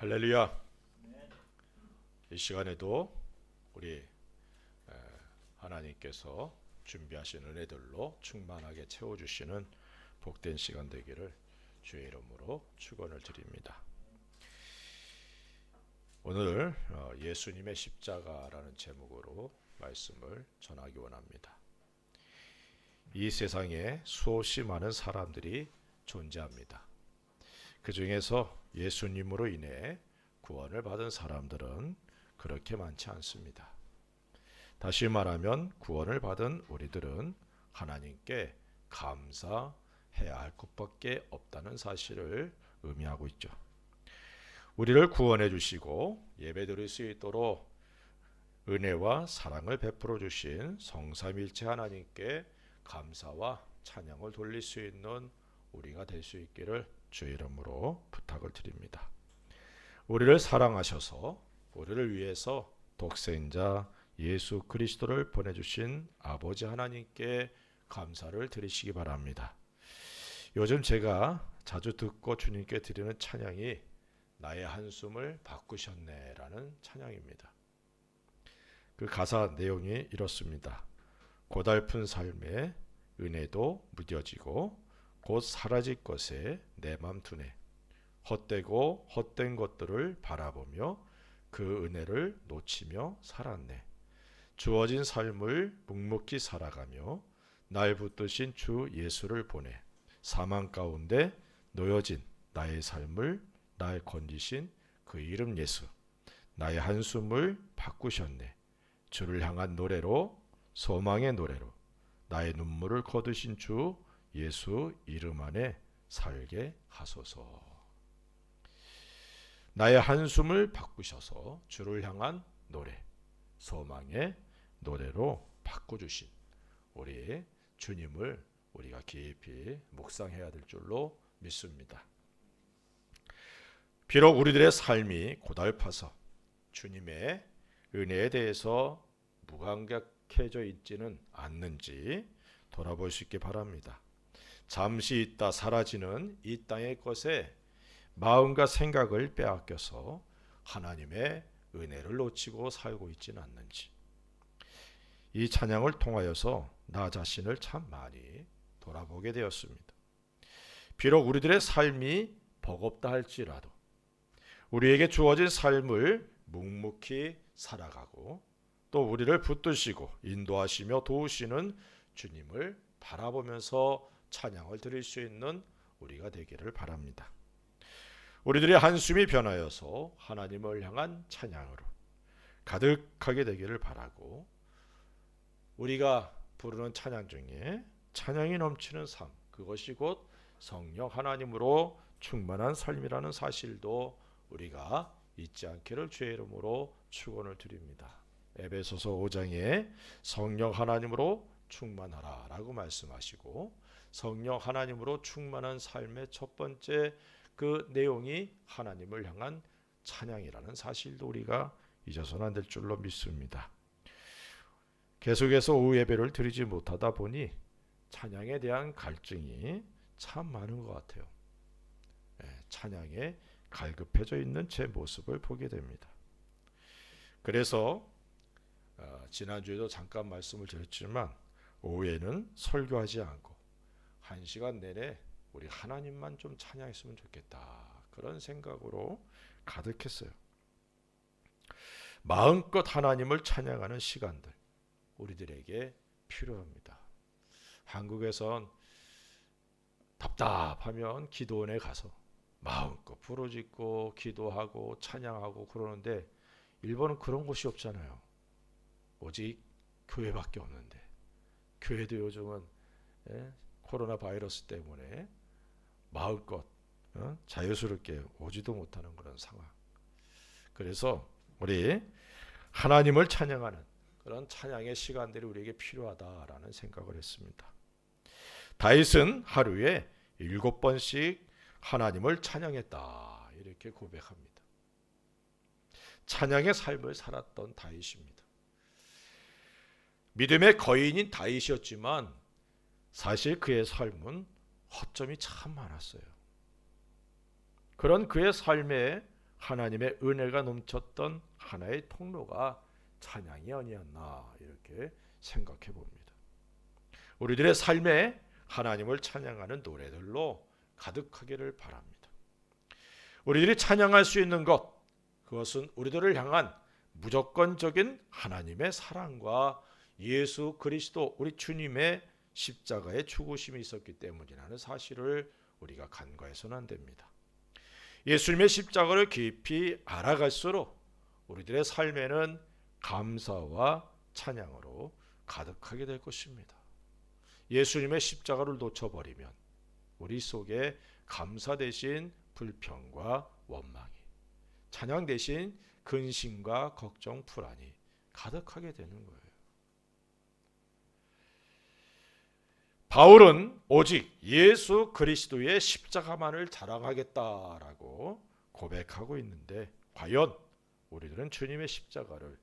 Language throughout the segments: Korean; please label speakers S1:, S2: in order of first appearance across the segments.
S1: 할렐루야. 이 시간에도 우리 하나님께서 준비하신 은혜들로 충만하게 채워주시는 복된 시간 되기를 주의 이름으로 축원을 드립니다. 오늘 예수님의 십자가라는 제목으로 말씀을 전하기 원합니다. 이 세상에 수없이 많은 사람들이 존재합니다. 그 중에서 예수님으로 인해 구원을 받은 사람들은 그렇게 많지 않습니다. 다시 말하면 구원을 받은 우리들은 하나님께 감사해야 할 것밖에 없다는 사실을 의미하고 있죠. 우리를 구원해 주시고 예배드릴 수 있도록 은혜와 사랑을 베풀어 주신 성삼일체 하나님께 감사와 찬양을 돌릴 수 있는 우리가 될 수 있기를 주의 이름으로 부탁을 드립니다. 우리를 사랑하셔서 우리를 위해서 독생자 예수 그리스도를 보내주신 아버지 하나님께 감사를 드리시기 바랍니다. 요즘 제가 자주 듣고 주님께 드리는 찬양이 나의 한숨을 바꾸셨네 라는 찬양입니다. 그 가사 내용이 이렇습니다. 고달픈 삶에 은혜도 무뎌지고 곧 사라질 것에 내 맘 두네. 헛되고 헛된 것들을 바라보며 그 은혜를 놓치며 살았네. 주어진 삶을 묵묵히 살아가며 날 붙드신 주 예수를 보내 사망 가운데 놓여진 나의 삶을 날 건지신 그 이름 예수. 나의 한숨을 바꾸셨네. 주를 향한 노래로 소망의 노래로 나의 눈물을 거두신 주 예수 이름 안에 살게 하소서. 나의 한숨을 바꾸셔서 주를 향한 노래, 소망의 노래로 바꿔주신 우리 주님을 우리가 깊이 묵상해야 될 줄로 믿습니다. 비록 우리들의 삶이 고달파서 주님의 은혜에 대해서 무감각해져 있지는 않는지 돌아볼 수 있기 바랍니다. 잠시 있다 사라지는 이 땅의 것에 마음과 생각을 빼앗겨서 하나님의 은혜를 놓치고 살고 있지는 않는지, 이 찬양을 통하여서 나 자신을 참 많이 돌아보게 되었습니다. 비록 우리들의 삶이 버겁다 할지라도 우리에게 주어진 삶을 묵묵히 살아가고 또 우리를 붙드시고 인도하시며 도우시는 주님을 바라보면서 찬양을 드릴 수 있는 우리가 되기를 바랍니다. 우리들의 한숨이 변하여서 하나님을 향한 찬양으로 가득하게 되기를 바라고, 우리가 부르는 찬양 중에 찬양이 넘치는 삶, 그것이 곧 성령 하나님으로 충만한 삶이라는 사실도 우리가 잊지 않기를 주의 이름으로 축원을 드립니다. 에베소서 5장에 성령 하나님으로 충만하라 라고 말씀하시고, 성령 하나님으로 충만한 삶의 첫 번째 그 내용이 하나님을 향한 찬양이라는 사실도 우리가 잊어서는 안 될 줄로 믿습니다. 계속해서 오후 예배를 드리지 못하다 보니 찬양에 대한 갈증이 참 많은 것 같아요. 찬양에 갈급해져 있는 제 모습을 보게 됩니다. 그래서 지난주에도 잠깐 말씀을 드렸지만 오후에는 설교하지 않고 1시간 내내 우리 하나님만 좀 찬양했으면 좋겠다, 그런 생각으로 가득했어요. 마음껏 하나님을 찬양하는 시간들 우리들에게 필요합니다. 한국에선 답답하면 기도원에 가서 마음껏 부르짖고 기도하고 찬양하고 그러는데, 일본은 그런 곳이 없잖아요. 오직 교회밖에 없는데, 교회도 요즘은 코로나 바이러스 때문에 마음껏 자유스럽게 오지도 못하는 그런 상황. 그래서 우리 하나님을 찬양하는 그런 찬양의 시간들이 우리에게 필요하다라는 생각을 했습니다. 다윗은 하루에 7번씩 하나님을 찬양했다, 이렇게 고백합니다. 찬양의 삶을 살았던 다윗입니다. 믿음의 거인인 다윗이었지만 사실 그의 삶은 허점이 참 많았어요. 그런 그의 삶에 하나님의 은혜가 넘쳤던 하나의 통로가 찬양이 아니었나 이렇게 생각해 봅니다. 우리들의 삶에 하나님을 찬양하는 노래들로 가득하기를 바랍니다. 우리들이 찬양할 수 있는 것, 그것은 우리들을 향한 무조건적인 하나님의 사랑과 예수 그리스도 우리 주님의 십자가의 죽으심이 있었기 때문이라는 사실을 우리가 간과해서는 안 됩니다. 예수님의 십자가를 깊이 알아갈수록 우리들의 삶에는 감사와 찬양으로 가득하게 될 것입니다. 예수님의 십자가를 놓쳐버리면 우리 속에 감사 대신 불평과 원망이, 찬양 대신 근심과 걱정, 불안이 가득하게 되는 거예요. 바울은 오직 예수 그리스도의 십자가만을 자랑하겠다라고 고백하고 있는데, 과연 우리들은 주님의 십자가를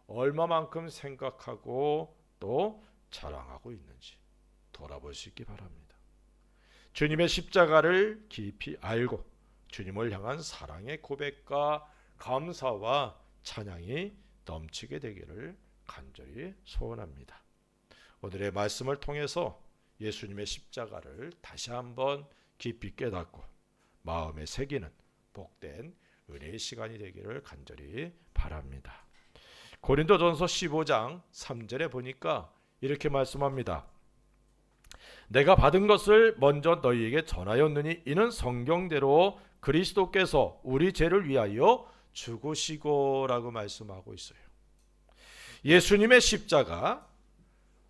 S1: 얼마만큼 생각하고 또 자랑하고 있는지 돌아볼 수 있기 바랍니다. 주님의 십자가를 깊이 알고 주님을 향한 사랑의 고백과 감사와 찬양이 넘치게 되기를 간절히 소원합니다. 오늘의 말씀을 통해서 예수님의 십자가를 다시 한번 깊이 깨닫고 마음에 새기는 복된 은혜의 시간이 되기를 간절히 바랍니다. 고린도전서 15장 3절에 보니까 이렇게 말씀합니다. 내가 받은 것을 먼저 너희에게 전하였느니 이는 성경대로 그리스도께서 우리 죄를 위하여 죽으시고 라고 말씀하고 있어요. 예수님의 십자가,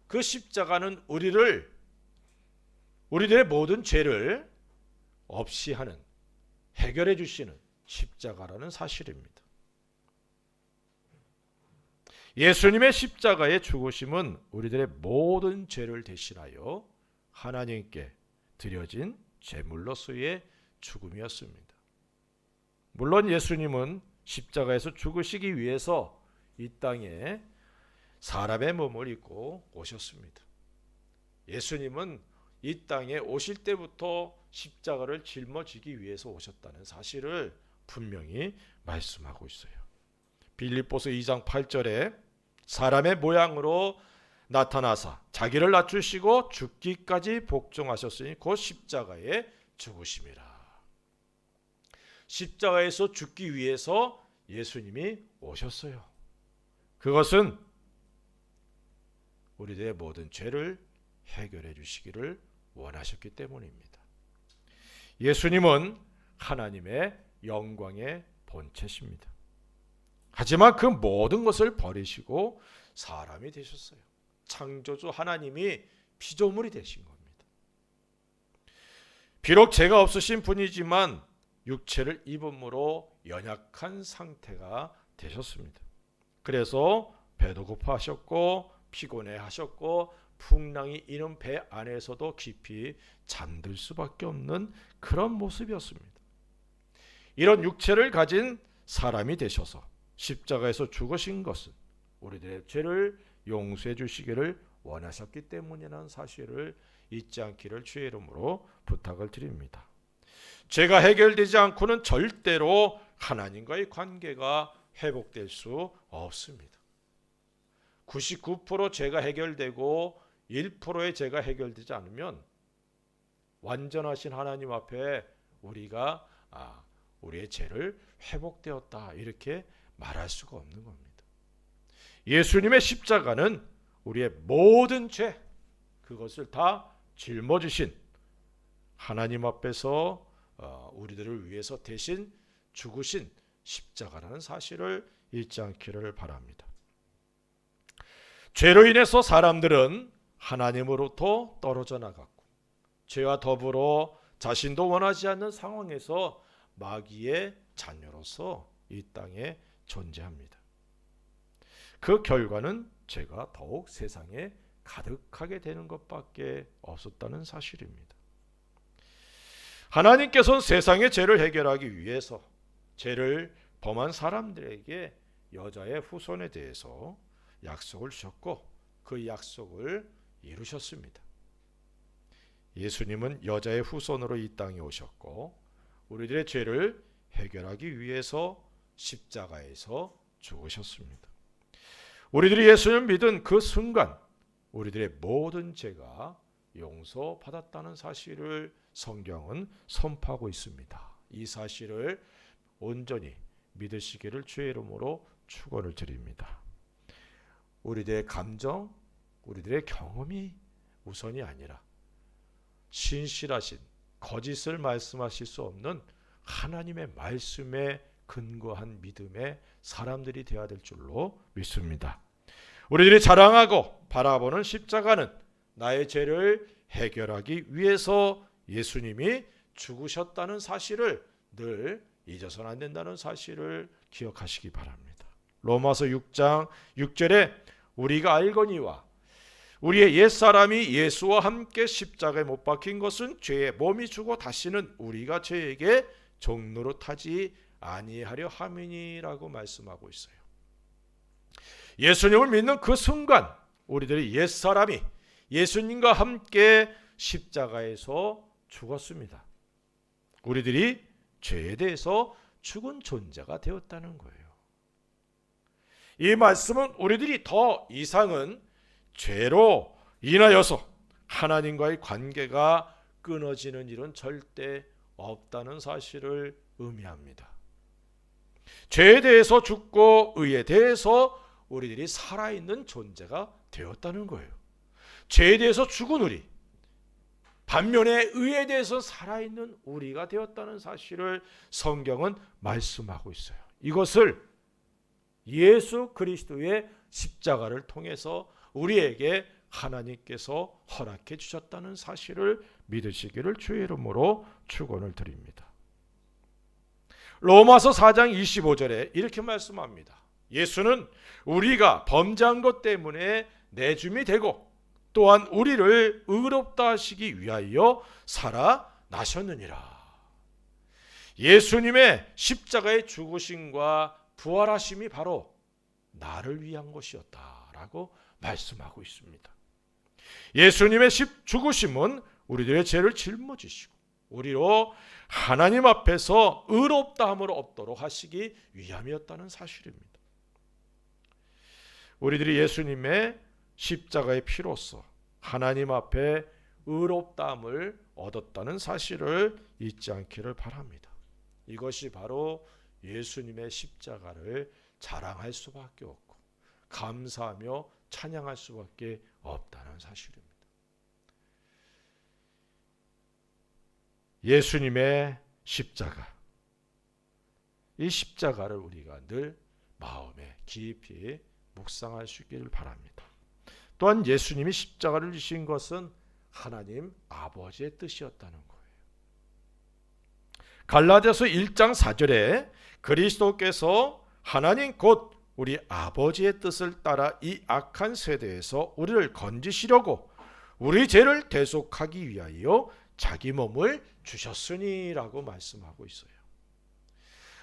S1: 그 십자가는 우리들의 모든 죄를 없이 하는, 해결해 주시는 십자가라는 사실입니다. 예수님의 십자가의 죽으심은 우리들의 모든 죄를 대신하여 하나님께 드려진 제물로서의 죽음이었습니다. 물론 예수님은 십자가에서 죽으시기 위해서 이 땅에 사람의 몸을 입고 오셨습니다. 예수님은 이 땅에 오실 때부터 십자가를 짊어지기 위해서 오셨다는 사실을 분명히 말씀하고 있어요. 빌립보서 2장 8절에 사람의 모양으로 나타나사 자기를 낮추시고 죽기까지 복종하셨으니 곧 십자가에 죽으심이라. 십자가에서 죽기 위해서 예수님이 오셨어요. 그것은 우리들의 모든 죄를 해결해 주시기를 원하셨기 때문입니다. 예수님은 하나님의 영광의 본체십니다. 하지만 그 모든 것을 버리시고 사람이 되셨어요. 창조주 하나님이 피조물이 되신 겁니다. 비록 죄가 없으신 분이지만 육체를 입음으로 연약한 상태가 되셨습니다. 그래서 배도 고파하셨고 피곤해하셨고 풍랑이 이는 배 안에서도 깊이 잠들 수밖에 없는 그런 모습이었습니다. 이런 육체를 가진 사람이 되셔서 십자가에서 죽으신 것은 우리들의 죄를 용서해 주시기를 원하셨기 때문이라는 사실을 잊지 않기를 주의 이름으로 부탁을 드립니다. 죄가 해결되지 않고는 절대로 하나님과의 관계가 회복될 수 없습니다. 99% 죄가 해결되고 1%의 죄가 해결되지 않으면 완전하신 하나님 앞에 우리가 우리의 죄를 회복되었다 이렇게 말할 수가 없는 겁니다. 예수님의 십자가는 우리의 모든 죄, 그것을 다 짊어지신 하나님 앞에서 우리들을 위해서 대신 죽으신 십자가라는 사실을 잊지 않기를 바랍니다. 죄로 인해서 사람들은 하나님으로부터 떨어져 나갔고 죄와 더불어 자신도 원하지 않는 상황에서 마귀의 자녀로서 이 땅에 존재합니다. 그 결과는 죄가 더욱 세상에 가득하게 되는 것밖에 없었다는 사실입니다. 하나님께서는 세상의 죄를 해결하기 위해서 죄를 범한 사람들에게 여자의 후손에 대해서 약속을 주셨고 그 약속을 이루셨습니다. 예수님은 여자의 후손으로 이 땅에 오셨고 우리들의 죄를 해결하기 위해서 십자가에서 죽으셨습니다. 우리들이 예수님을 믿은 그 순간 우리들의 모든 죄가 용서받았다는 사실을 성경은 선포하고 있습니다. 이 사실을 온전히 믿으시기를 주의 이름으로 축원을 드립니다. 우리들의 감정, 우리들의 경험이 우선이 아니라 신실하신, 거짓을 말씀하실 수 없는 하나님의 말씀에 근거한 믿음의 사람들이 되어야 될 줄로 믿습니다. 우리들이 자랑하고 바라보는 십자가는 나의 죄를 해결하기 위해서 예수님이 죽으셨다는 사실을 늘 잊어서는 안 된다는 사실을 기억하시기 바랍니다. 로마서 6장 6절에 우리가 알거니와 우리의 옛사람이 예수와 함께 십자가에 못 박힌 것은 죄의 몸이 주고 다시는 우리가 죄에게 종노릇하지 아니하려 함이니라고 말씀하고 있어요. 예수님을 믿는 그 순간 우리들의 옛사람이 예수님과 함께 십자가에서 죽었습니다. 우리들이 죄에 대해서 죽은 존재가 되었다는 거예요. 이 말씀은 우리들이 더 이상은 죄로 인하여서 하나님과의 관계가 끊어지는 일은 절대 없다는 사실을 의미합니다. 죄에 대해서 죽고 의에 대해서 우리들이 살아있는 존재가 되었다는 거예요. 죄에 대해서 죽은 우리, 반면에 의에 대해서 살아있는 우리가 되었다는 사실을 성경은 말씀하고 있어요. 이것을 예수 그리스도의 십자가를 통해서 우리에게 하나님께서 허락해 주셨다는 사실을 믿으시기를 주의 이름으로 축원을 드립니다. 로마서 4장 25절에 이렇게 말씀합니다. 예수는 우리가 범죄한 것 때문에 내줌이 되고 또한 우리를 의롭다 하시기 위하여 살아나셨느니라. 예수님의 십자가의 죽으심과 부활하심이 바로 나를 위한 것이었다라고 말씀하고 있습니다. 예수님의 죽으심은 우리들의 죄를 짊어지시고 우리로 하나님 앞에서 의롭다함을 얻도록 하시기 위함이었다는 사실입니다. 우리들이 예수님의 십자가의 피로써 하나님 앞에 의롭다함을 얻었다는 사실을 잊지 않기를 바랍니다. 이것이 바로 예수님의 십자가를 자랑할 수밖에 없고 감사하며 찬양할 수밖에 없다는 사실입니다. 예수님의 십자가, 이 십자가를 우리가 늘 마음에 깊이 묵상할 수 있기를 바랍니다. 또한 예수님이 십자가를 지신 것은 하나님 아버지의 뜻이었다는 거예요. 갈라디아서 1장 4절에 그리스도께서 하나님 곧 우리 아버지의 뜻을 따라 이 악한 세대에서 우리를 건지시려고 우리 죄를 대속하기 위하여 자기 몸을 주셨으니라고 말씀하고 있어요.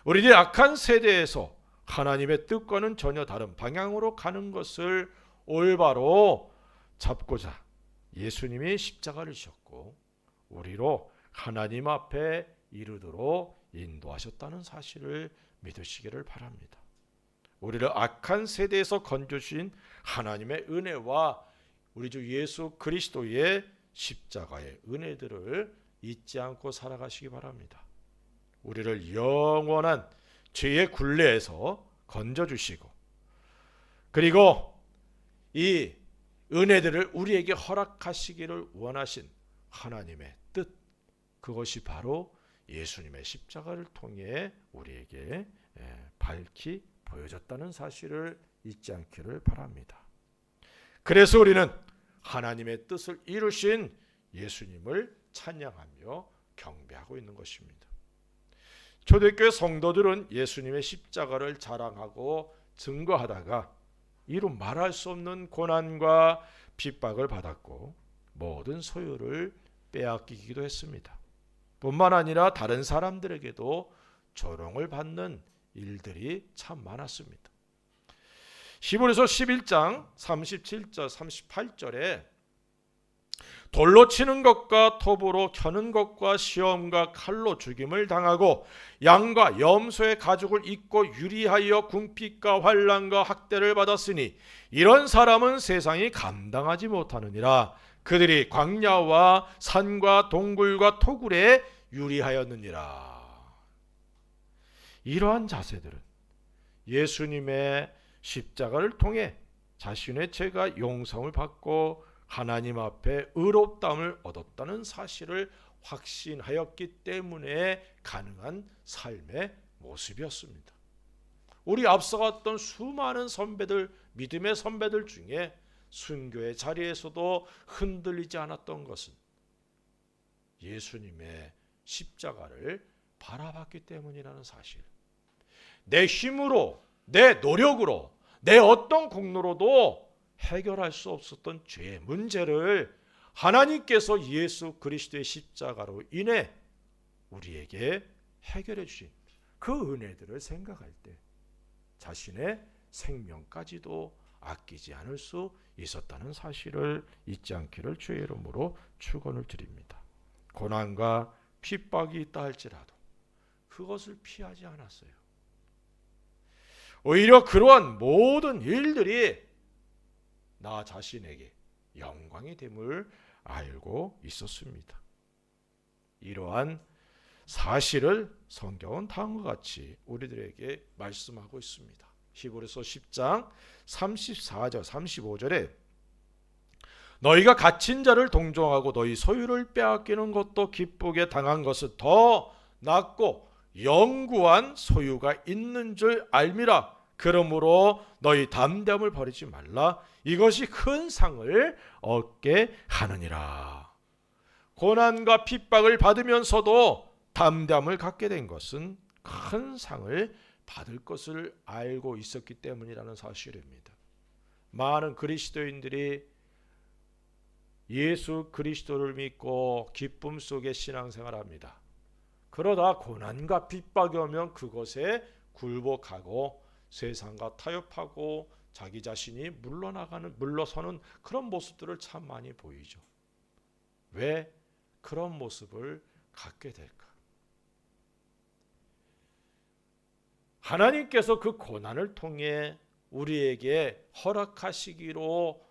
S1: 우리들이 악한 세대에서 하나님의 뜻과는 전혀 다른 방향으로 가는 것을 올바로 잡고자 예수님이 십자가를 지셨고 우리로 하나님 앞에 이르도록 인도하셨다는 사실을 믿으시기를 바랍니다. 우리를 악한 세대에서 건져주신 하나님의 은혜와 우리 주 예수 그리스도의 십자가의 은혜들을 잊지 않고 살아가시기 바랍니다. 우리를 영원한 죄의 굴레에서 건져주시고 그리고 이 은혜들을 우리에게 허락하시기를 원하신 하나님의 뜻, 그것이 바로 예수님의 십자가를 통해 우리에게 밝히 보여졌다는 사실을 잊지 않기를 바랍니다. 그래서 우리는 하나님의 뜻을 이루신 예수님을 찬양하며 경배하고 있는 것입니다. 초대교회 성도들은 예수님의 십자가를 자랑하고 증거하다가 이루 말할 수 없는 고난과 핍박을 받았고 모든 소유를 빼앗기기도 했습니다. 뿐만 아니라 다른 사람들에게도 조롱을 받는 일들이 참 많았습니다. 히브리서 11장 37절 38절에 돌로 치는 것과 톱으로 켜는 것과 시험과 칼로 죽임을 당하고 양과 염소의 가죽을 입고 유리하여 궁핍과 환난과 학대를 받았으니 이런 사람은 세상이 감당하지 못하느니라. 그들이 광야와 산과 동굴과 토굴에 유리하였느니라. 이러한 자세들은 예수님의 십자가를 통해 자신의 죄가 용서를 받고 하나님 앞에 의롭다함을 얻었다는 사실을 확신하였기 때문에 가능한 삶의 모습이었습니다. 우리 앞서갔던 수많은 선배들, 믿음의 선배들 중에 순교의 자리에서도 흔들리지 않았던 것은 예수님의 십자가를 바라봤기 때문이라는 사실. 내 힘으로, 내 노력으로, 내 어떤 공로로도 해결할 수 없었던 죄의 문제를 하나님께서 예수 그리스도의 십자가로 인해 우리에게 해결해 주신 그 은혜들을 생각할 때 자신의 생명까지도 아끼지 않을 수 있었다는 사실을 잊지 않기를 주의 이름으로 축원을 드립니다. 고난과 핍박이 있다 할지라도 그것을 피하지 않았어요. 오히려 그러한 모든 일들이 나 자신에게 영광이 됨을 알고 있었습니다. 이러한 사실을 성경은 다음과 같이 우리들에게 말씀하고 있습니다. 히브리서 10장 34절 35절에 너희가 갇힌 자를 동정하고 너희 소유를 빼앗기는 것도 기쁘게 당한 것은 더 낫고 영구한 소유가 있는 줄 알미라. 그러므로 너희 담대함을 버리지 말라. 이것이 큰 상을 얻게 하느니라. 고난과 핍박을 받으면서도 담대함을 갖게 된 것은 큰 상을 받을 것을 알고 있었기 때문이라는 사실입니다. 많은 그리스도인들이 예수 그리스도를 믿고 기쁨 속에 신앙생활합니다. 그러다 고난과 핍박이 오면 그것에 굴복하고 세상과 타협하고 자기 자신이 물러서는 그런 모습들을 참 많이 보이죠. 왜 그런 모습을 갖게 될까? 하나님께서 그 고난을 통해 우리에게 허락하시기로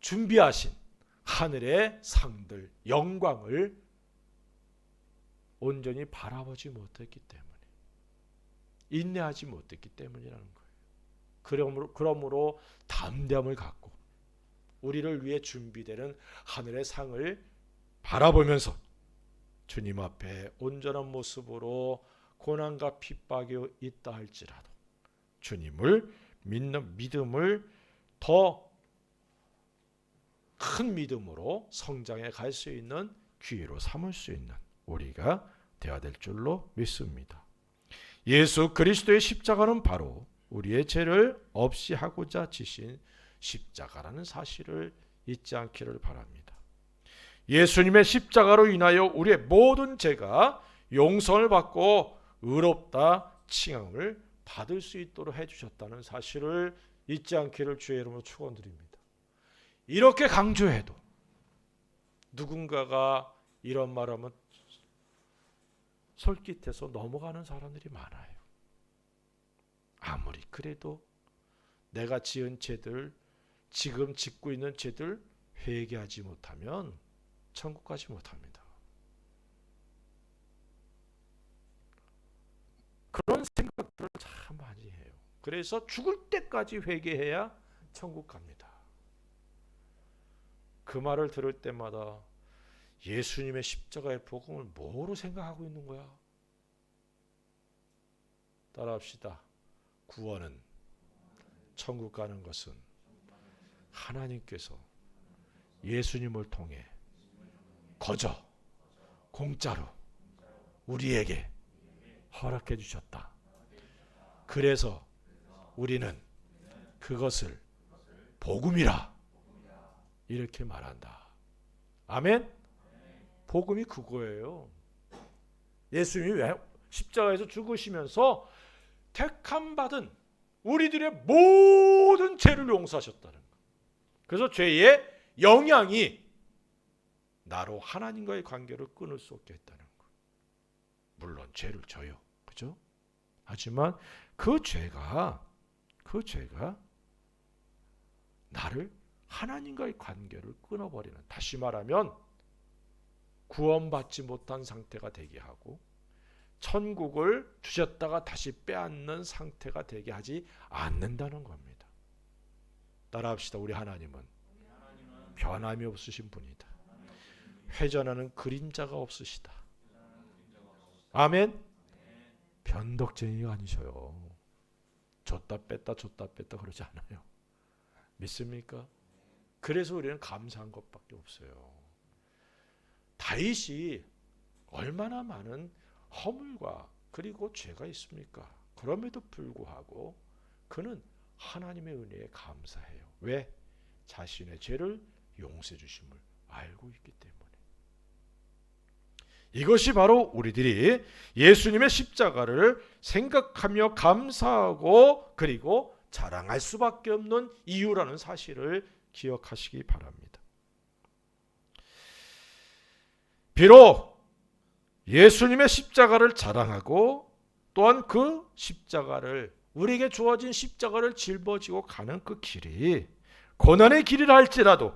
S1: 준비하신 하늘의 상들, 영광을 온전히 바라보지 못했기 때문에, 인내하지 못했기 때문이라는 거예요. 그러므로 담대함을 갖고 우리를 위해 준비되는 하늘의 상을 바라보면서 주님 앞에 온전한 모습으로 고난과 핍박이 있다 할지라도 주님을 믿는 믿음을 더 큰 믿음으로 성장해 갈 수 있는 기회로 삼을 수 있는 우리가 되어야 될 줄로 믿습니다. 예수 그리스도의 십자가는 바로 우리의 죄를 없이 하고자 지신 십자가라는 사실을 잊지 않기를 바랍니다. 예수님의 십자가로 인하여 우리의 모든 죄가 용서를 받고 의롭다 칭함을 받을 수 있도록 해주셨다는 사실을 잊지 않기를 주의 이름으로 축원드립니다. 이렇게 강조해도 누군가가 이런 말하면 솔깃해서 넘어가는 사람들이 많아요. 아무리 그래도 내가 지은 죄들, 지금 짓고 있는 죄들 회개하지 못하면 천국 가지 못합니다. 그런 생각들을 참 많이 해요. 그래서 죽을 때까지 회개해야 천국 갑니다. 그 말을 들을 때마다 예수님의 십자가의 복음을 뭐로 생각하고 있는 거야? 따라합시다. 구원은, 천국 가는 것은 하나님께서 예수님을 통해 거저 공짜로 우리에게 허락해 주셨다. 그래서 우리는 그것을 복음이라 이렇게 말한다. 아멘? 복음이 그거예요. 예수님이 왜 십자가에서 죽으시면서 택함 받은 우리들의 모든 죄를 용서하셨다는 거. 그래서 죄의 영향이 나로 하나님과의 관계를 끊을 수 없게 했다는 것. 물론 죄를 져요. 그죠? 하지만 그 죄가 나를 하나님과의 관계를 끊어버리는, 다시 말하면 구원받지 못한 상태가 되게 하고 천국을 주셨다가 다시 빼앗는 상태가 되게 하지 않는다는 겁니다. 따라합시다. 우리 하나님은 변함이 없으신 분이다. 회전하는 그림자가 없으시다. 아멘. 변덕쟁이가 아니셔요. 줬다 뺐다 그러지 않아요. 믿습니까? 그래서 우리는 감사한 것밖에 없어요. 다윗이 얼마나 많은 허물과 그리고 죄가 있습니까? 그럼에도 불구하고 그는 하나님의 은혜에 감사해요. 왜? 자신의 죄를 용서해 주심을 알고 있기 때문에. 이것이 바로 우리들이 예수님의 십자가를 생각하며 감사하고 그리고 자랑할 수밖에 없는 이유라는 사실을 기억하시기 바랍니다. 비록 예수님의 십자가를 자랑하고 또한 그 십자가를, 우리에게 주어진 십자가를 짊어지고 가는 그 길이 고난의 길이라 할지라도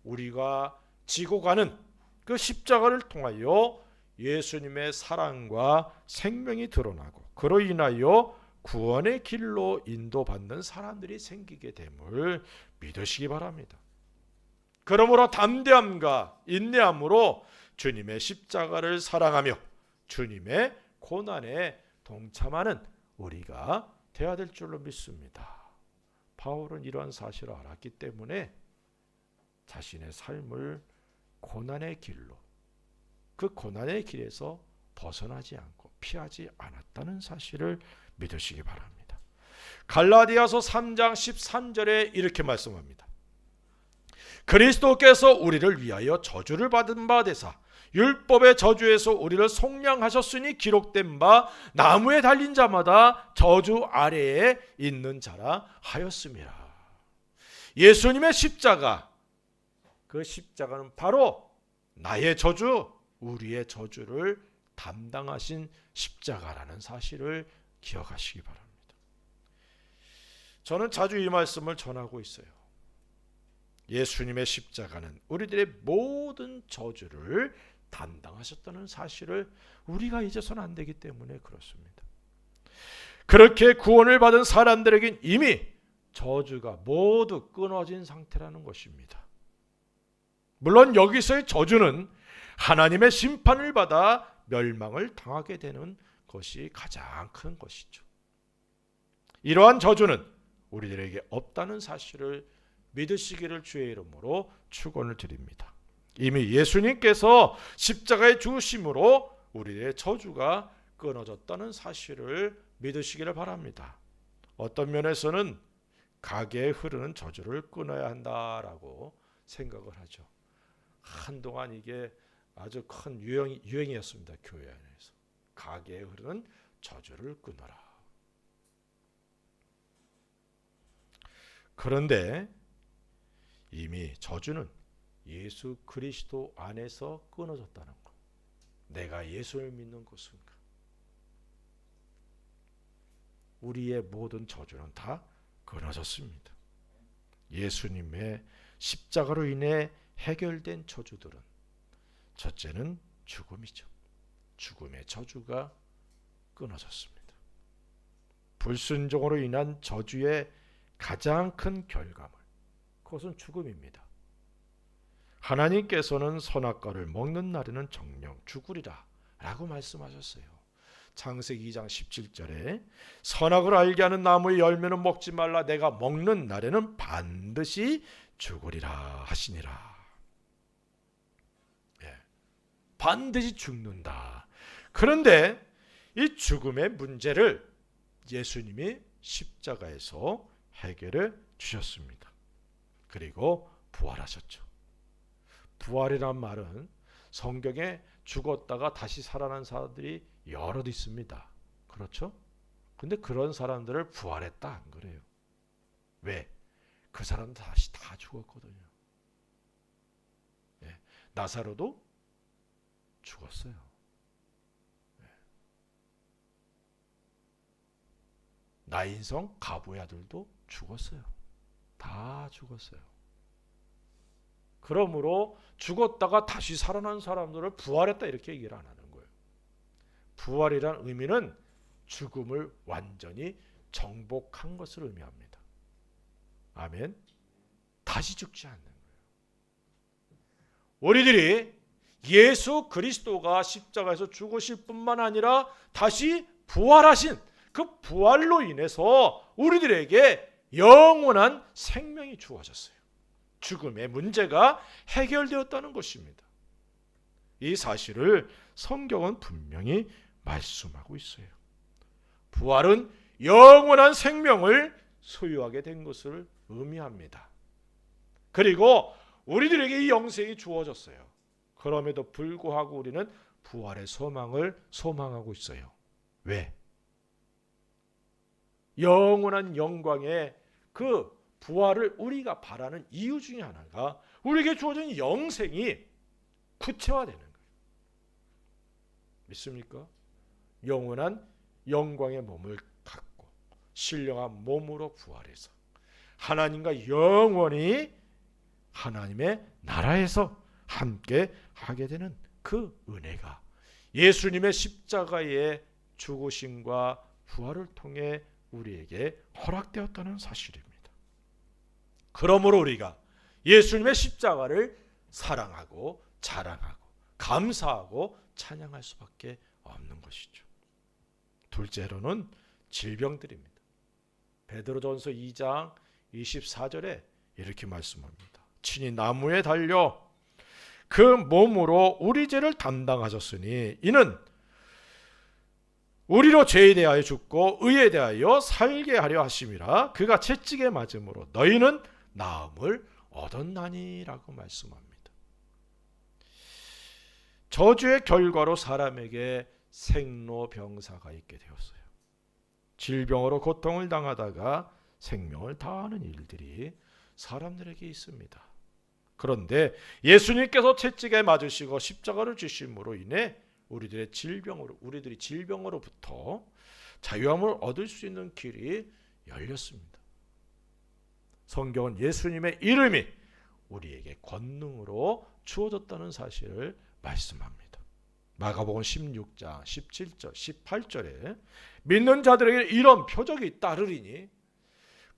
S1: 우리가 지고 가는 그 십자가를 통하여 예수님의 사랑과 생명이 드러나고 그로 인하여 구원의 길로 인도받는 사람들이 생기게 됨을 믿으시기 바랍니다. 그러므로 담대함과 인내함으로 주님의 십자가를 사랑하며 주님의 고난에 동참하는 우리가 되어야 될 줄로 믿습니다. 바울은 이러한 사실을 알았기 때문에 자신의 삶을 고난의 길로, 그 고난의 길에서 벗어나지 않고 피하지 않았다는 사실을 믿으시기 바랍니다. 갈라디아서 3장 13절에 이렇게 말씀합니다. 그리스도께서 우리를 위하여 저주를 받은 바 되사 율법의 저주에서 우리를 속량하셨으니 기록된 바 나무에 달린 자마다 저주 아래에 있는 자라 하였음이라. 예수님의 십자가, 그 십자가는 바로 나의 저주, 우리의 저주를 담당하신 십자가라는 사실을 기억하시기 바랍니다. 저는 자주 이 말씀을 전하고 있어요. 예수님의 십자가는 우리들의 모든 저주를 담당하셨다는 사실을 우리가 잊어서는 안 되기 때문에 그렇습니다. 그렇게 구원을 받은 사람들에겐 이미 저주가 모두 끊어진 상태라는 것입니다. 물론 여기서의 저주는 하나님의 심판을 받아 멸망을 당하게 되는 것이 가장 큰 것이죠. 이러한 저주는 우리들에게 없다는 사실을 믿으시기를 주의 이름으로 축원을 드립니다. 이미 예수님께서 십자가에 죽으심으로 우리의 저주가 끊어졌다는 사실을 믿으시기를 바랍니다. 어떤 면에서는 가게에 흐르는 저주를 끊어야 한다라고 생각을 하죠. 한동안 이게 아주 큰 유행이었습니다. 교회 안에서. 가게에 흐르는 저주를 끊어라. 그런데 이미 저주는 예수 그리스도 안에서 끊어졌다는 것. 내가 예수를 믿는 것인가? 우리의 모든 저주는 다 끊어졌습니다. 예수님의 십자가로 인해 해결된 저주들은 첫째는 죽음이죠. 죽음의 저주가 끊어졌습니다. 불순종으로 인한 저주의 가장 큰 결과물, 그것은 죽음입니다. 하나님께서는 선악과를 먹는 날에는 정령 죽으리라 라고 말씀하셨어요. 창세기 2장 17절에 선악을 알게 하는 나무의 열매는 먹지 말라, 내가 먹는 날에는 반드시 죽으리라 하시니라. 반드시 죽는다. 그런데 이 죽음의 문제를 예수님이 십자가에서 해결해 주셨습니다. 그리고 부활하셨죠. 부활이란 말은 성경에 죽었다가 다시 살아난 사람들이 여럿 있습니다. 그렇죠? 근데 그런 사람들을 부활했다 안 그래요. 왜? 그 사람들 다시 다 죽었거든요. 나사로도 죽었어요. 나인성 가부의 아들도 죽었어요. 다 죽었어요. 그러므로 죽었다가 다시 살아난 사람들을 부활했다 이렇게 얘기를 안 하는 거예요. 부활이란 의미는 죽음을 완전히 정복한 것을 의미합니다. 아멘. 다시 죽지 않는 거예요. 우리들이 예수 그리스도가 십자가에서 죽으실 뿐만 아니라 다시 부활하신 그 부활로 인해서 우리들에게 영원한 생명이 주어졌어요. 죽음의 문제가 해결되었다는 것입니다. 이 사실을 성경은 분명히 말씀하고 있어요. 부활은 영원한 생명을 소유하게 된 것을 의미합니다. 그리고 우리들에게 이 영생이 주어졌어요. 그럼에도 불구하고 우리는 부활의 소망을 소망하고 있어요. 왜? 영원한 영광의 그 부활을 우리가 바라는 이유 중에 하나가 우리에게 주어진 영생이 구체화되는 거예요. 믿습니까? 영원한 영광의 몸을 갖고 신령한 몸으로 부활해서 하나님과 영원히 하나님의 나라에서 함께 하게 되는 그 은혜가 예수님의 십자가의 죽으심과 부활을 통해 우리에게 허락되었다는 사실입니다. 그러므로 우리가 예수님의 십자가를 사랑하고 자랑하고 감사하고 찬양할 수밖에 없는 것이죠. 둘째로는 질병들입니다. 베드로전서 2장 24절에 이렇게 말씀합니다. 친히 나무에 달려 그 몸으로 우리 죄를 담당하셨으니 이는 우리로 죄에 대하여 죽고 의에 대하여 살게 하려 하심이라. 그가 채찍에 맞음으로 너희는 나음을 얻었나니라고 말씀합니다. 저주의 결과로 사람에게 생로병사가 있게 되었어요. 질병으로 고통을 당하다가 생명을 다하는 일들이 사람들에게 있습니다. 그런데 예수님께서 채찍에 맞으시고 십자가를 지심으로 인해 우리들이 질병으로부터 자유함을 얻을 수 있는 길이 열렸습니다. 성경은 예수님의 이름이 우리에게 권능으로 주어졌다는 사실을 말씀합니다. 마가복음 16장 17절 18절에 믿는 자들에게 이런 표적이 따르리니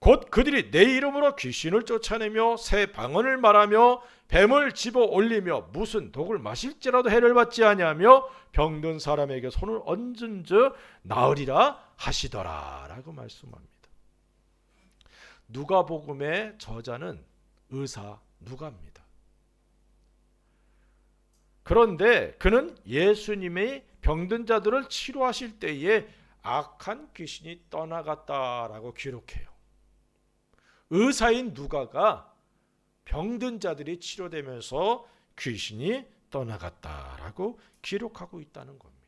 S1: 곧 그들이 내 이름으로 귀신을 쫓아내며 새 방언을 말하며 뱀을 집어 올리며 무슨 독을 마실지라도 해를 받지 아니하며 병든 사람에게 손을 얹은즉 나으리라 하시더라 라고 말씀합니다. 누가복음의 저자는 의사 누가입니다. 그런데 그는 예수님의 병든 자들을 치료하실 때에 악한 귀신이 떠나갔다라고 기록해요. 의사인 누가가 병든 자들이 치료되면서 귀신이 떠나갔다라고 기록하고 있다는 겁니다.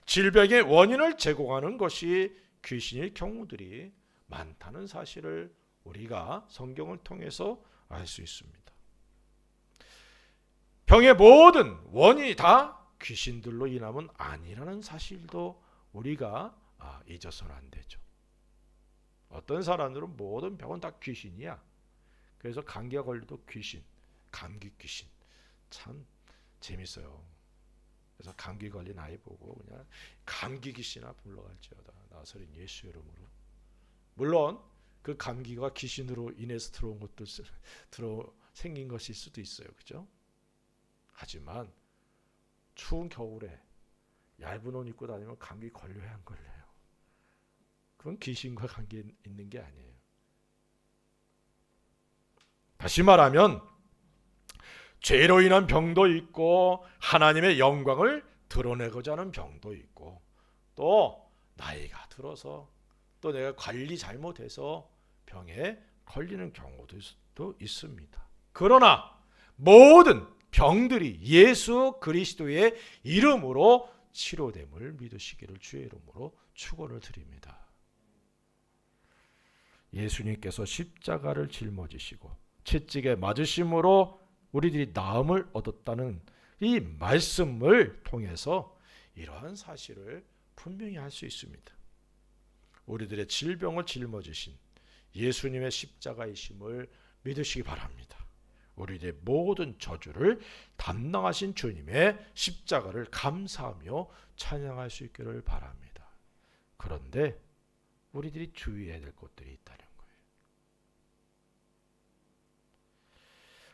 S1: 질병의 원인을 제공하는 것이 귀신일 경우들이 많다는 사실을 우리가 성경을 통해서 알 수 있습니다. 병의 모든 원인이 다 귀신들로 인함은 아니라는 사실도 우리가 잊어서는 안 되죠. 어떤 사람들은 모든 병은 다 귀신이야. 그래서 감기가 걸려도 귀신, 감기 귀신. 참 재밌어요. 그래서 감기 걸린 아이 보고 그냥 감기 귀신아 불러갈지어다. 나서린 예수 이름으로. 물론 그 감기가 귀신으로 인해서 들어온 것도 생긴 것일 수도 있어요. 그죠? 하지만 추운 겨울에 얇은 옷 입고 다니면 감기 걸려야 안 걸려요. 그건 귀신과 관계 있는 게 아니에요. 다시 말하면 죄로 인한 병도 있고 하나님의 영광을 드러내고자 하는 병도 있고 또 나이가 들어서 또 내가 관리 잘못해서 병에 걸리는 경우도 있습니다. 그러나 모든 병들이 예수 그리스도의 이름으로 치료됨을 믿으시기를 주의 이름으로 축원을 드립니다. 예수님께서 십자가를 짊어지시고 채찍에 맞으심으로 우리들이 나음을 얻었다는 이 말씀을 통해서 이러한 사실을 분명히 할 수 있습니다. 우리들의 질병을 짊어지신 예수님의 십자가이심을 믿으시기 바랍니다. 우리들의 모든 저주를 담당하신 주님의 십자가를 감사하며 찬양할 수 있기를 바랍니다. 그런데 우리들이 주의해야 될 것들이 있다는 거예요.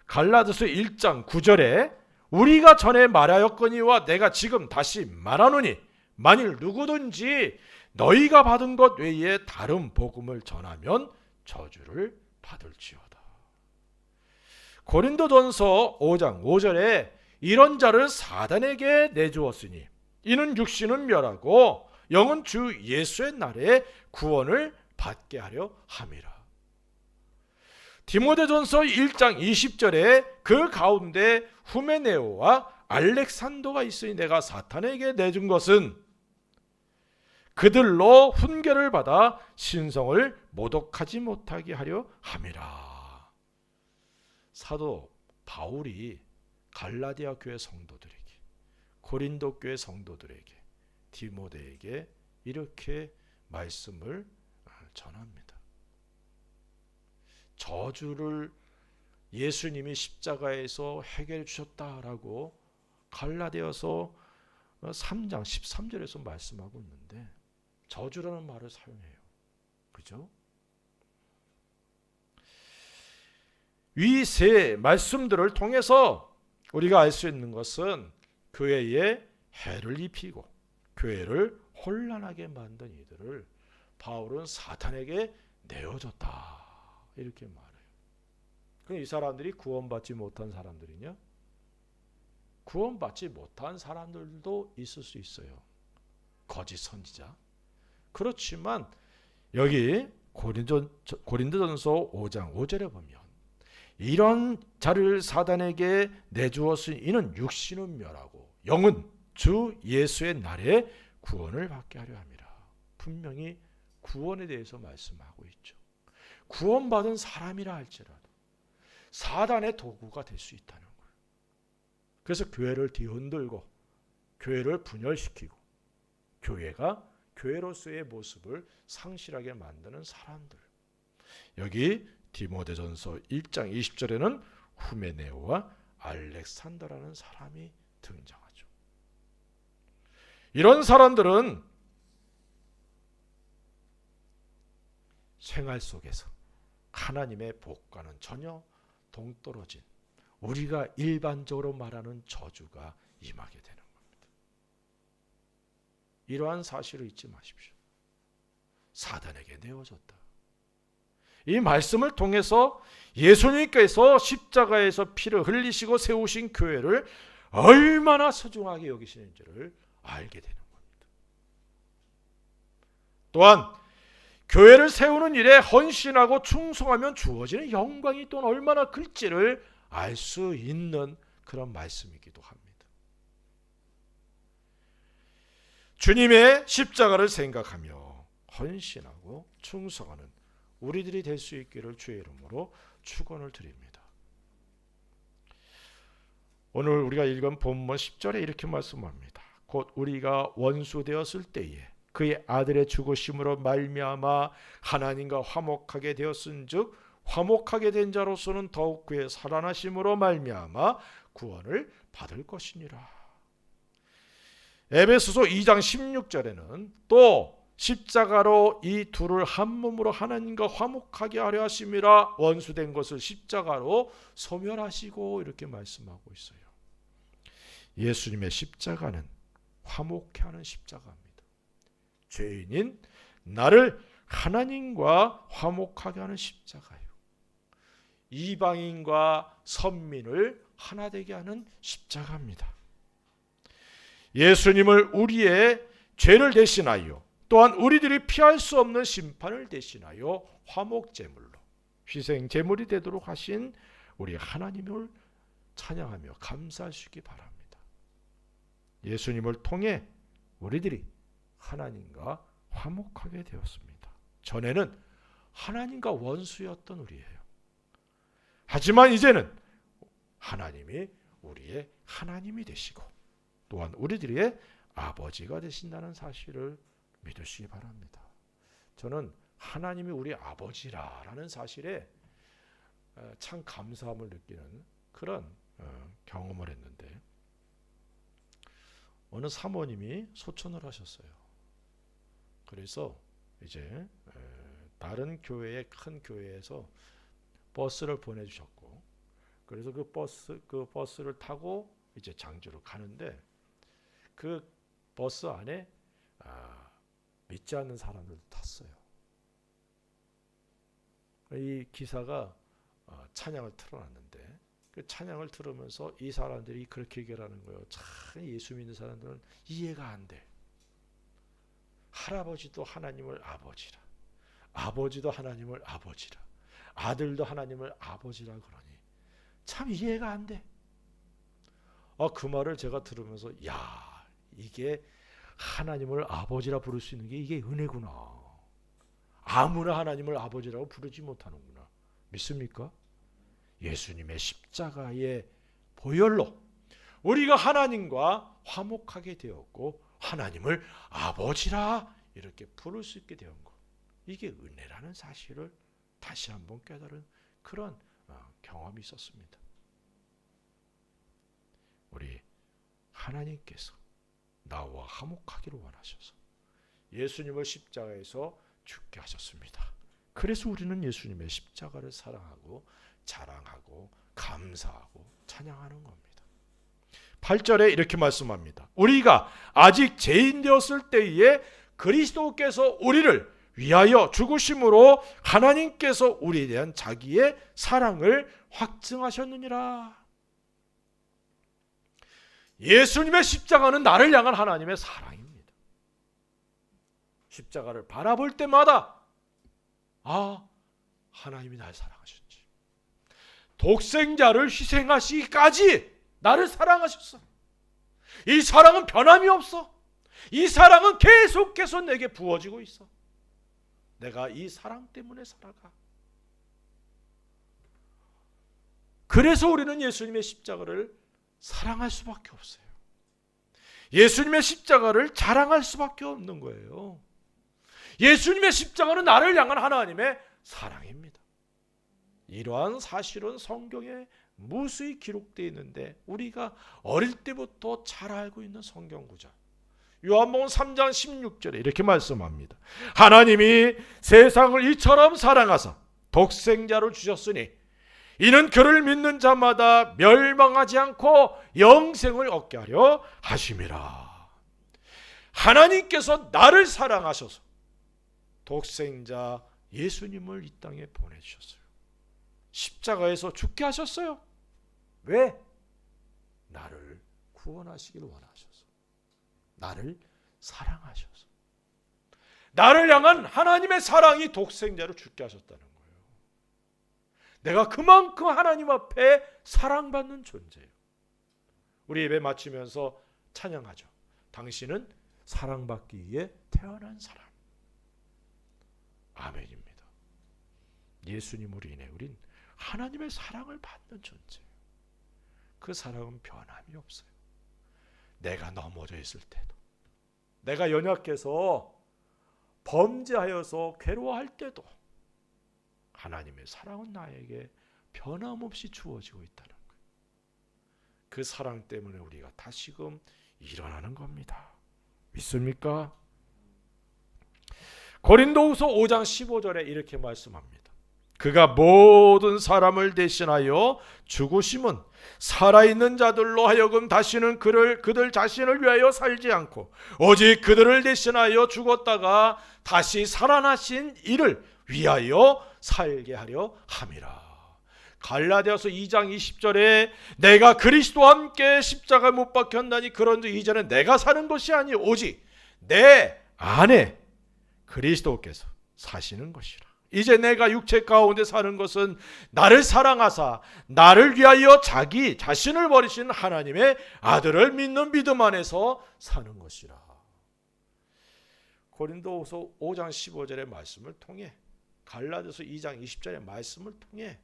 S1: 갈라디아서 1장 9절에 우리가 전에 말하였거니와 내가 지금 다시 말하노니 만일 누구든지 너희가 받은 것 외에 다른 복음을 전하면 저주를 받을지어다. 고린도전서 5장 5절에 이런 자를 사단에게 내주었으니 이는 육신은 멸하고 영은 주 예수의 날에 구원을 받게 하려 함이라. 디모데전서 1장 20절에 그 가운데 후메네오와 알렉산더가 있으니 내가 사탄에게 내준 것은 그들로 훈계를 받아 신성을 모독하지 못하게 하려 함이라. 사도 바울이 갈라디아 교회 성도들에게, 고린도 교회 성도들에게, 디모데에게 이렇게 말씀을 전합니다. 저주를 예수님이 십자가에서 해결해 주셨다라고 갈라디아서 3장 13절에서 말씀하고 있는데 저주라는 말을 사용해요. 그죠? 이 세 말씀들을 통해서 우리가 알 수 있는 것은 교회에 해를 입히고 교회를 혼란하게 만든 이들을 바울은 사탄에게 내어줬다 이렇게 말해요. 그럼 이 사람들이 구원받지 못한 사람들이냐? 구원받지 못한 사람들도 있을 수 있어요. 거짓 선지자. 그렇지만 여기 고린도전서 5장 5절에 보면 이런 자를 사단에게 내주었으니 이는 육신은 멸하고 영은 주 예수의 날에 구원을 받게 하려 함이라. 분명히 구원에 대해서 말씀하고 있죠. 구원받은 사람이라 할지라도 사단의 도구가 될 수 있다는 거예요. 그래서 교회를 뒤흔들고 교회를 분열시키고 교회가 교회로서의 모습을 상실하게 만드는 사람들. 여기 디모데전서 1장 20절에는 후메네오와 알렉산더라는 사람이 등장하죠. 이런 사람들은 생활 속에서 하나님의 복과는 전혀 동떨어진 우리가 일반적으로 말하는 저주가 임하게 되는 겁니다. 이러한 사실을 잊지 마십시오. 사단에게 내어졌다. 이 말씀을 통해서 예수님께서 십자가에서 피를 흘리시고 세우신 교회를 얼마나 소중하게 여기시는지를 알게 되는 겁니다. 또한 교회를 세우는 일에 헌신하고 충성하면 주어지는 영광이 또 얼마나 클지를 알 수 있는 그런 말씀이기도 합니다. 주님의 십자가를 생각하며 헌신하고 충성하는 우리들이 될 수 있기를 주의 이름으로 축원을 드립니다. 오늘 우리가 읽은 본문 10절에 이렇게 말씀합니다. 곧 우리가 원수 되었을 때에 그의 아들의 죽으심으로 말미암아 하나님과 화목하게 되었은즉 화목하게 된 자로서는 더욱 그의 살아나심으로 말미암아 구원을 받을 것이니라. 에베소서 2장 16절에는 또 십자가로 이 둘을 한 몸으로 하나님과 화목하게 하려 하심이라. 원수된 것을 십자가로 소멸하시고 이렇게 말씀하고 있어요. 예수님의 십자가는 화목케 하는 십자가입니다. 죄인인 나를 하나님과 화목하게 하는 십자가예요. 이방인과 선민을 하나 되게 하는 십자가입니다. 예수님을 우리의 죄를 대신하여 또한 우리들이 피할 수 없는 심판을 대신하여 화목제물로 희생제물이 되도록 하신 우리 하나님을 찬양하며 감사하시기 바랍니다. 예수님을 통해 우리들이 하나님과 화목하게 되었습니다. 전에는 하나님과 원수였던 우리예요. 하지만 이제는 하나님이 우리의 하나님이 되시고 또한 우리들의 아버지가 되신다는 사실을 믿으시기 바랍니다. 저는 하나님이 우리 아버지라는 사실에 참 감사함을 느끼는 그런 경험을 했는데, 어느 사모님이 소천을 하셨어요. 그래서 이제 다른 교회의 큰 교회에서 버스를 보내주셨고, 그래서 그 버스를 타고 이제 장주로 가는데, 그 버스 안에 믿지 않는 사람들도 탔어요. 이 기사가 찬양을 틀어놨는데, 그 찬양을 들으면서 이 사람들이 그렇게 얘기하는 거예요. 참 예수 믿는 사람들은 이해가 안 돼. 할아버지도 하나님을 아버지라, 아버지도 하나님을 아버지라, 아들도 하나님을 아버지라 그러니 참 이해가 안 돼. 그 말을 제가 들으면서 야, 이게 하나님을 아버지라 부를 수 있는 게 이게 은혜구나. 아무나 하나님을 아버지라고 부르지 못하는구나. 믿습니까? 예수님의 십자가의 보혈로 우리가 하나님과 화목하게 되었고 하나님을 아버지라 이렇게 부를 수 있게 된 것, 이게 은혜라는 사실을 다시 한번 깨달은 그런 경험이 있었습니다. 우리 하나님께서 나와 화목하기를 원하셔서 예수님을 십자가에서 죽게 하셨습니다. 그래서 우리는 예수님의 십자가를 사랑하고 자랑하고 감사하고 찬양하는 겁니다. 8절에 이렇게 말씀합니다. 우리가 아직 죄인 되었을 때에 그리스도께서 우리를 위하여 죽으심으로 하나님께서 우리에 대한 자기의 사랑을 확증하셨느니라. 예수님의 십자가는 나를 향한 하나님의 사랑입니다. 십자가를 바라볼 때마다 하나님이 날 사랑하셨지. 독생자를 희생하시기까지 나를 사랑하셨어. 이 사랑은 변함이 없어. 이 사랑은 계속해서 내게 부어지고 있어. 내가 이 사랑 때문에 살아가. 그래서 우리는 예수님의 십자가를 사랑할 수밖에 없어요. 예수님의 십자가를 자랑할 수밖에 없는 거예요. 예수님의 십자가는 나를 향한 하나님의 사랑입니다. 이러한 사실은 성경에 무수히 기록되어 있는데 우리가 어릴 때부터 잘 알고 있는 성경 구절, 요한복음 3장 16절에 이렇게 말씀합니다. 하나님이 세상을 이처럼 사랑하사 독생자를 주셨으니 이는 그를 믿는 자마다 멸망하지 않고 영생을 얻게 하려 하심이라. 하나님께서 나를 사랑하셔서 독생자 예수님을 이 땅에 보내주셨어요. 십자가에서 죽게 하셨어요. 왜? 나를 구원하시기를 원하셔서, 나를 사랑하셔서. 나를 향한 하나님의 사랑이 독생자로 죽게 하셨다는 거예요. 내가 그만큼 하나님 앞에 사랑받는 존재예요. 우리 예배 마치면서 찬양하죠. 당신은 사랑받기 위해 태어난 사람. 아멘입니다. 예수님으로 인해 우린 하나님의 사랑을 받는 존재예요. 그 사랑은 변함이 없어요. 내가 넘어져 있을 때도, 내가 연약해서 범죄하여서 괴로워할 때도 하나님의 사랑은 나에게 변함없이 주어지고 있다는 거예요. 그 사랑 때문에 우리가 다시금 일어나는 겁니다. 믿습니까? 고린도후서 5장 15절에 이렇게 말씀합니다. 그가 모든 사람을 대신하여 죽으심은 살아있는 자들로 하여금 다시는 그들 자신을 위하여 살지 않고 오직 그들을 대신하여 죽었다가 다시 살아나신 이를 위하여 살게 하려 함이라. 갈라디아서 2장 20절에 내가 그리스도와 함께 십자가에 못 박혔나니 그런즉 이제는 내가 사는 것이 아니 오직 내 안에 그리스도께서 사시는 것이라. 이제 내가 육체 가운데 사는 것은 나를 사랑하사 나를 위하여 자기 자신을 버리신 하나님의 아들을 믿는 믿음 안에서 사는 것이라. 고린도후서 5장 15절의 말씀을 통해, 갈라디아서 2장 20절의 말씀을 통해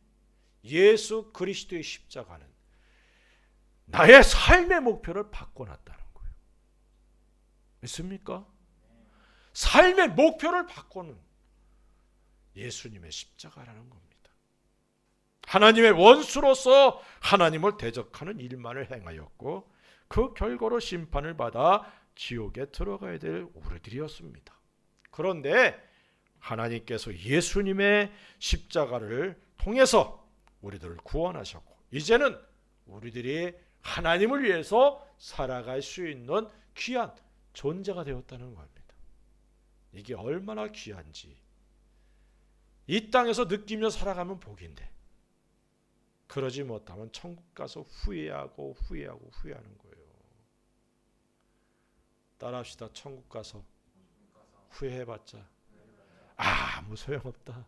S1: 예수 그리스도의 십자가는 나의 삶의 목표를 바꿔놨다는 거예요. 믿습니까? 삶의 목표를 바꾸는 예수님의 십자가라는 겁니다. 하나님의 원수로서 하나님을 대적하는 일만을 행하였고 그 결과로 심판을 받아 지옥에 들어가야 될 우리들이었습니다. 그런데 하나님께서 예수님의 십자가를 통해서 우리들을 구원하셨고 이제는 우리들이 하나님을 위해서 살아갈 수 있는 귀한 존재가 되었다는 겁니다. 이게 얼마나 귀한지 이 땅에서 느끼며 살아가면 복인데 그러지 못하면 천국 가서 후회하고 후회하는 거예요. 따라합시다. 천국 가서 후회해봤자 아무 소용없다.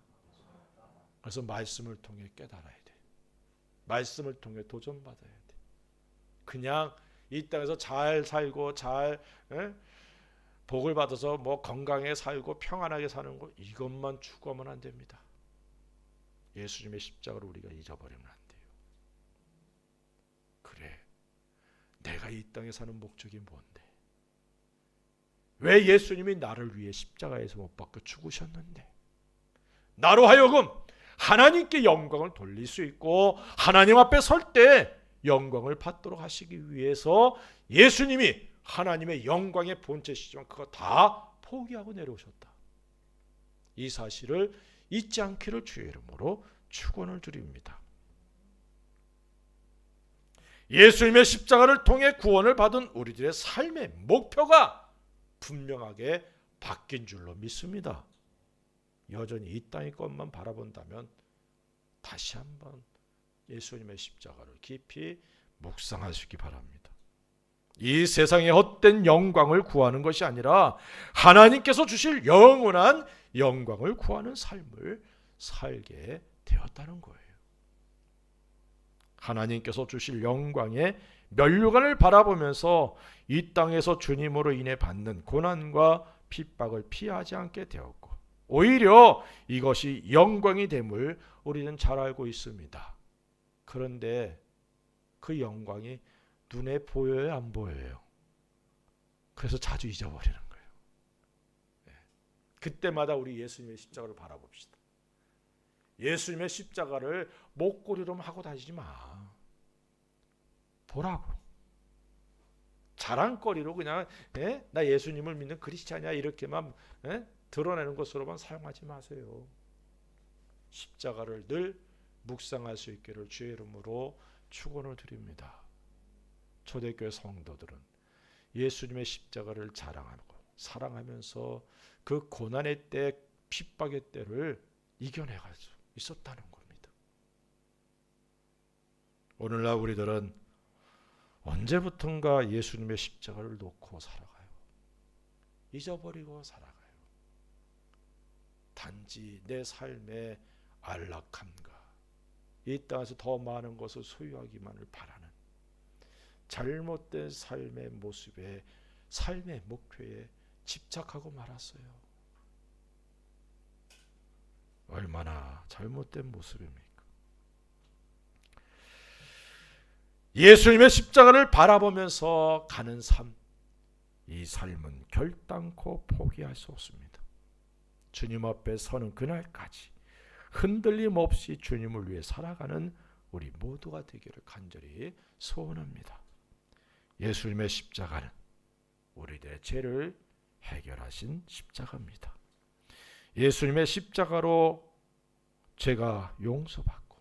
S1: 그래서 말씀을 통해 깨달아야 돼. 말씀을 통해 도전받아야 돼. 그냥 이 땅에서 잘 살고 잘 복을 받아서 뭐 건강하게 살고 평안하게 사는 거 이것만 추구하면 안 됩니다. 예수님의 십자가를 우리가 잊어버리면 안 돼요. 그래, 내가 이 땅에 사는 목적이 뭔데? 왜 예수님이 나를 위해 십자가에서 못 박혀 죽으셨는데? 나로 하여금 하나님께 영광을 돌릴 수 있고 하나님 앞에 설 때 영광을 받도록 하시기 위해서 예수님이 하나님의 영광의 본체시지만 그거 다 포기하고 내려오셨다. 이 사실을 잊지 않기를 주의 이름으로 축원을 드립니다. 예수님의 십자가를 통해 구원을 받은 우리들의 삶의 목표가 분명하게 바뀐 줄로 믿습니다. 여전히 이 땅의 것만 바라본다면 다시 한번 예수님의 십자가를 깊이 묵상하시기 바랍니다. 이 세상의 헛된 영광을 구하는 것이 아니라 하나님께서 주실 영원한 영광을 구하는 삶을 살게 되었다는 거예요. 하나님께서 주실 영광의 면류관을 바라보면서 이 땅에서 주님으로 인해 받는 고난과 핍박을 피하지 않게 되었고 오히려 이것이 영광이 됨을 우리는 잘 알고 있습니다. 그런데 그 영광이 눈에 보여요, 안 보여요? 그래서 자주 잊어버리는 거예요. 그때마다 우리 예수님의 십자가를 바라봅시다. 예수님의 십자가를 목걸이로만 하고 다니지 마. 보라고. 자랑거리로 그냥 나 예수님을 믿는 크리스찬이야 이렇게만 드러내는 것으로만 사용하지 마세요. 십자가를 늘 묵상할 수 있기를 주의 이름으로 축원을 드립니다. 초대교회 성도들은 예수님의 십자가를 자랑하고 사랑하면서 그 고난의 때, 핍박의 때를 이겨내갈 수 있었다는 겁니다. 오늘날 우리들은 언제부턴가 예수님의 십자가를 놓고 살아가요. 잊어버리고 살아가요. 단지 내 삶의 안락함과 이 땅에서 더 많은 것을 소유하기만을 바라는 잘못된 삶의 모습에 삶의 목표에 집착하고 말았어요. 얼마나 잘못된 모습입니까? 예수님의 십자가를 바라보면서 가는 삶, 이 삶은 결단코 포기할 수 없습니다. 주님 앞에 서는 그날까지 흔들림 없이 주님을 위해 살아가는 우리 모두가 되기를 간절히 소원합니다. 예수님의 십자가는 우리들의 죄를 해결하신 십자가입니다. 예수님의 십자가로 죄가 용서받고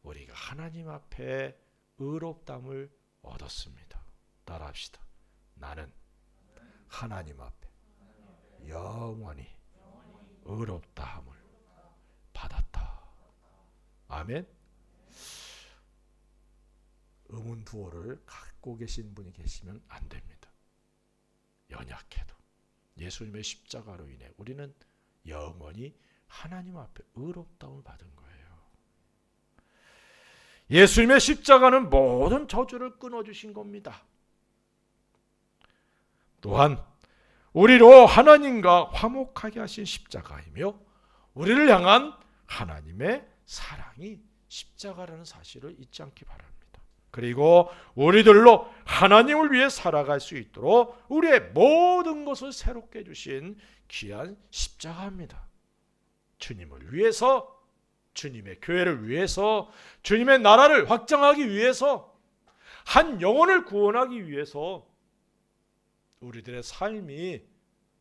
S1: 우리가 하나님 앞에 의롭다함을 얻었습니다. 따라합시다. 나는 하나님 앞에 영원히 의롭다함을 받았다. 아멘. 의문부호를 갖고 계신 분이 계시면 안 됩니다. 연약해도 예수님의 십자가로 인해 우리는 영원히 하나님 앞에 의롭다움을 받은 거예요. 예수님의 십자가는 모든 저주를 끊어주신 겁니다. 또한 우리로 하나님과 화목하게 하신 십자가이며 우리를 향한 하나님의 사랑이 십자가라는 사실을 잊지 않기 바랍니다. 그리고 우리들로 하나님을 위해 살아갈 수 있도록 우리의 모든 것을 새롭게 해주신 귀한 십자가입니다. 주님을 위해서, 주님의 교회를 위해서, 주님의 나라를 확장하기 위해서, 한 영혼을 구원하기 위해서 우리들의 삶이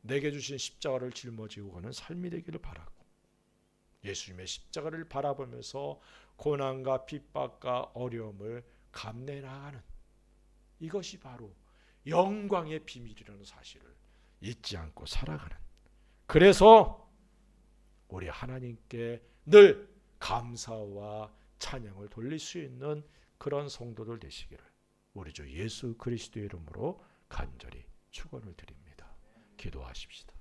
S1: 내게 주신 십자가를 짊어지고 가는 삶이 되기를 바라고, 예수님의 십자가를 바라보면서 고난과 핍박과 어려움을 감내해 나가는, 이것이 바로 영광의 비밀이라는 사실을 잊지 않고 살아가는, 그래서 우리 하나님께 늘 감사와 찬양을 돌릴 수 있는 그런 성도들 되시기를 우리 주 예수 그리스도의 이름으로 간절히 축원을 드립니다. 기도하십시다.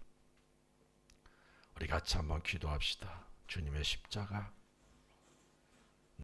S1: 우리 같이 한번 기도합시다. 주님의 십자가,